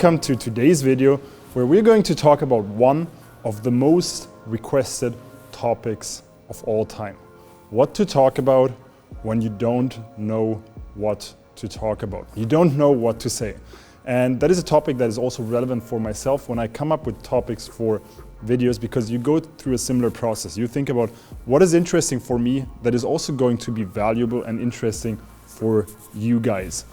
welcome to today's video where we're going to talk about one of the most requested topics of all time. What to talk about when you don't know what to talk about. You don't know what to say. And that is a topic that is also relevant for myself when I come up with topics for videos, because you go through a similar process. You think about what is interesting for me that is also going to be valuable and interesting for you guys.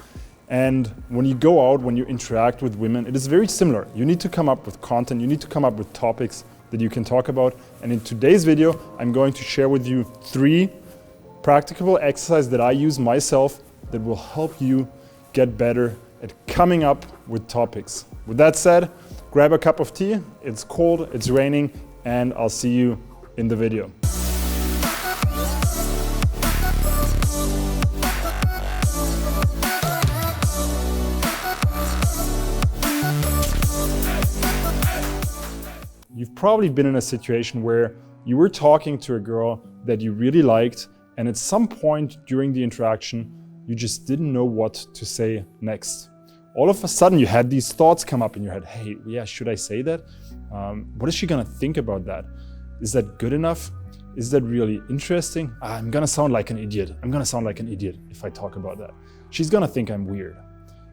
And when you go out, when you interact with women, it is very similar. You need to come up with content, you need to come up with topics that you can talk about. And in today's video, I'm going to share with you 3 practical exercises that I use myself that will help you get better at coming up with topics. With that said, grab a cup of tea, it's cold, it's raining, and I'll see you in the video. You've probably been in a situation where you were talking to a girl that you really liked, and at some point during the interaction, you just didn't know what to say next. All of a sudden, you had these thoughts come up in your head. Hey, yeah, should I say that? What is she gonna think about that? Is that good enough? Is that really interesting? I'm gonna sound like an idiot. I'm gonna sound like an idiot if I talk about that. She's gonna think I'm weird.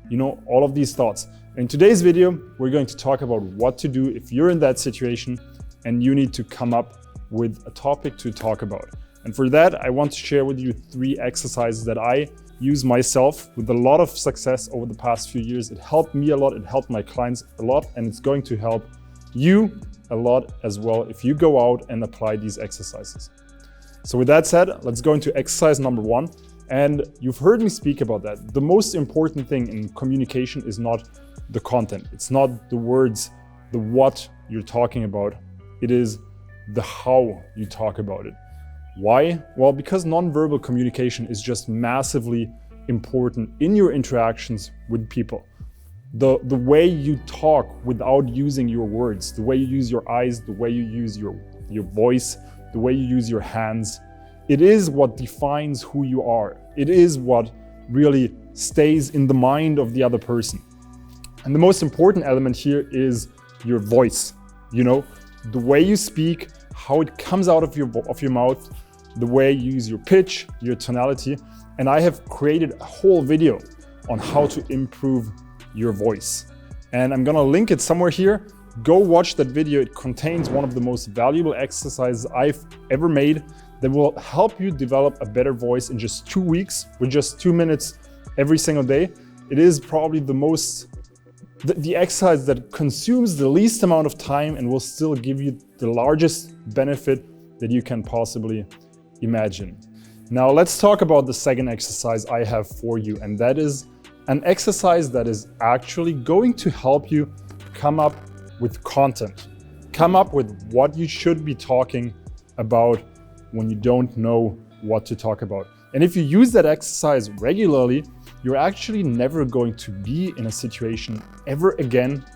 You know, all of these thoughts. In today's video, we're going to talk about what to do if you're in that situation and you need to come up with a topic to talk about. And for that, I want to share with you 3 exercises that I use myself with a lot of success over the past few years. It helped me a lot, it helped my clients a lot, and it's going to help you a lot as well if you go out and apply these exercises. So with that said, let's go into exercise number 1. And you've heard me speak about that. The most important thing in communication is not the content. It's not the words, the what you're talking about. It is the how you talk about it. Why? Well, because nonverbal communication is just massively important in your interactions with people. The way you talk without using your words, the way you use your eyes, the way you use your voice, the way you use your hands, it is what defines who you are. It is what really stays in the mind of the other person. And the most important element here is your voice. You know, the way you speak, how it comes out of your mouth, the way you use your pitch, your tonality. And I have created a whole video on how to improve your voice. And I'm gonna link it somewhere here. Go watch that video. It contains one of the most valuable exercises I've ever made that will help you develop a better voice in just 2 weeks with just 2 minutes every single day. It is probably the exercise that consumes the least amount of time and will still give you the largest benefit that you can possibly imagine. Now let's talk about the second exercise I have for you, and that is an exercise that is actually going to help you come up with content, come up with what you should be talking about when you don't know what to talk about. And if you use that exercise regularly, you're actually never going to be in a situation ever again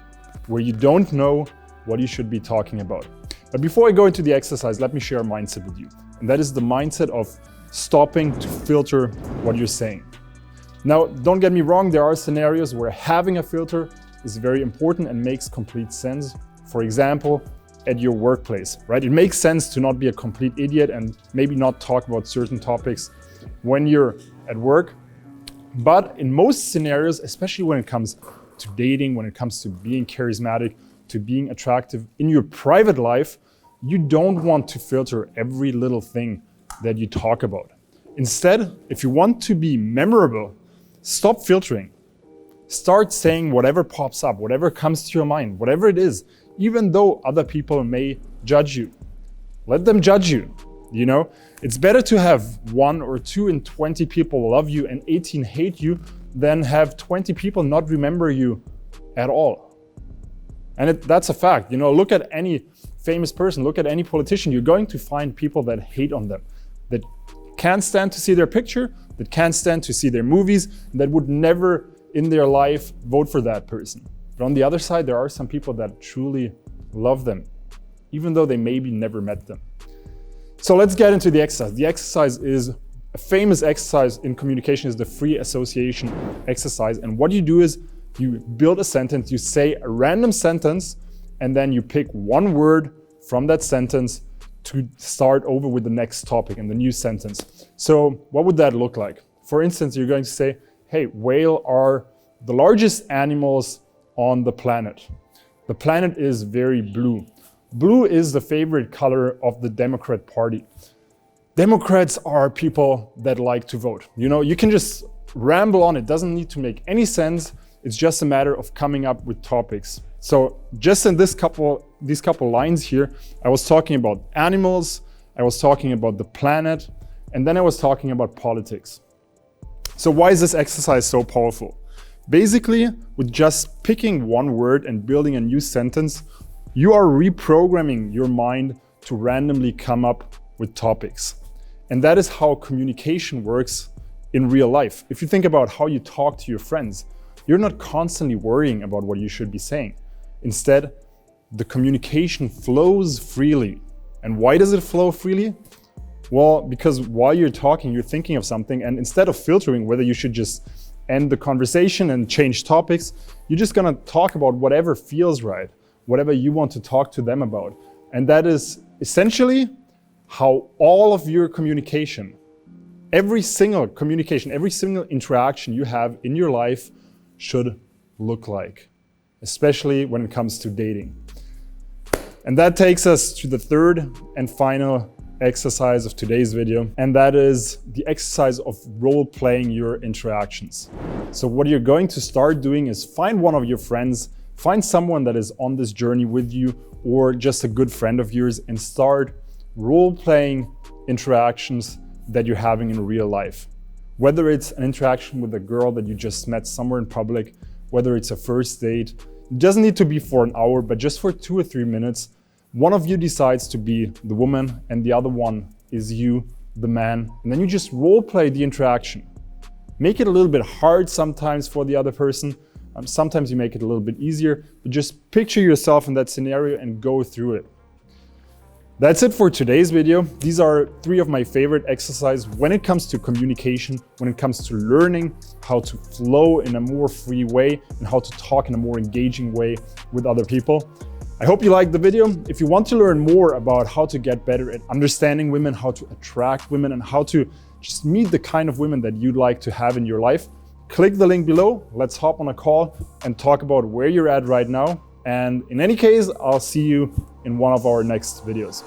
where you don't know what you should be talking about. But before I go into the exercise, let me share a mindset with you. And that is the mindset of stopping to filter what you're saying. Now, don't get me wrong, there are scenarios where having a filter is very important and makes complete sense. For example, at your workplace, right? It makes sense to not be a complete idiot and maybe not talk about certain topics when you're at work. But in most scenarios, especially when it comes to dating, when it comes to being charismatic, to being attractive in your private life, you don't want to filter every little thing that you talk about. Instead, if you want to be memorable, stop filtering. Start saying whatever pops up, whatever comes to your mind, whatever it is, even though other people may judge you. Let them judge you. You know, it's better to have 1 or 2 and 20 people love you and 18 hate you than have 20 people not remember you at all. And that's a fact. You know, look at any famous person, look at any politician, you're going to find people that hate on them, that can't stand to see their picture, that can't stand to see their movies, that would never in their life vote for that person. But on the other side, there are some people that truly love them, even though they maybe never met them. So let's get into the exercise. The exercise is a famous exercise in communication, is the free association exercise. And what you do is You build a sentence, you say a random sentence, and then you pick one word from that sentence to start over with the next topic in the new sentence. So what would that look like? For instance, you're going to say, hey, whales are the largest animals on the planet. The planet is very blue. Blue is the favorite color of the Democrat Party. Democrats are people that like to vote. You know, you can just ramble on. It doesn't need to make any sense. It's just a matter of coming up with topics. So just in these couple lines here, I was talking about animals, I was talking about the planet, and then I was talking about politics. So why is this exercise so powerful? Basically, with just picking one word and building a new sentence, you are reprogramming your mind to randomly come up with topics. And that is how communication works in real life. If you think about how you talk to your friends, you're not constantly worrying about what you should be saying. Instead, the communication flows freely. And why does it flow freely? Well, because while you're talking, you're thinking of something, and instead of filtering whether you should just end the conversation and change topics, you're just gonna talk about whatever feels right, whatever you want to talk to them about. And that is essentially how all of your communication, every single interaction you have in your life should look like, especially when it comes to dating. And that takes us to the third and final exercise of today's video, and that is the exercise of role-playing your interactions. So what you're going to start doing is find one of your friends, find someone that is on this journey with you, or just a good friend of yours, and start role-playing interactions that you're having in real life. Whether it's an interaction with a girl that you just met somewhere in public, whether it's a first date, it doesn't need to be for an hour, but just for 2 or 3 minutes, one of you decides to be the woman and the other one is you, the man, and then you just role-play the interaction. Make it a little bit hard sometimes for the other person. Sometimes you make it a little bit easier, but just picture yourself in that scenario and go through it. That's it for today's video. These are 3 of my favorite exercises when it comes to communication, when it comes to learning how to flow in a more free way and how to talk in a more engaging way with other people. I hope you liked the video. If you want to learn more about how to get better at understanding women, how to attract women, and how to just meet the kind of women that you'd like to have in your life, click the link below. Let's hop on a call and talk about where you're at right now. And in any case, I'll see you in one of our next videos.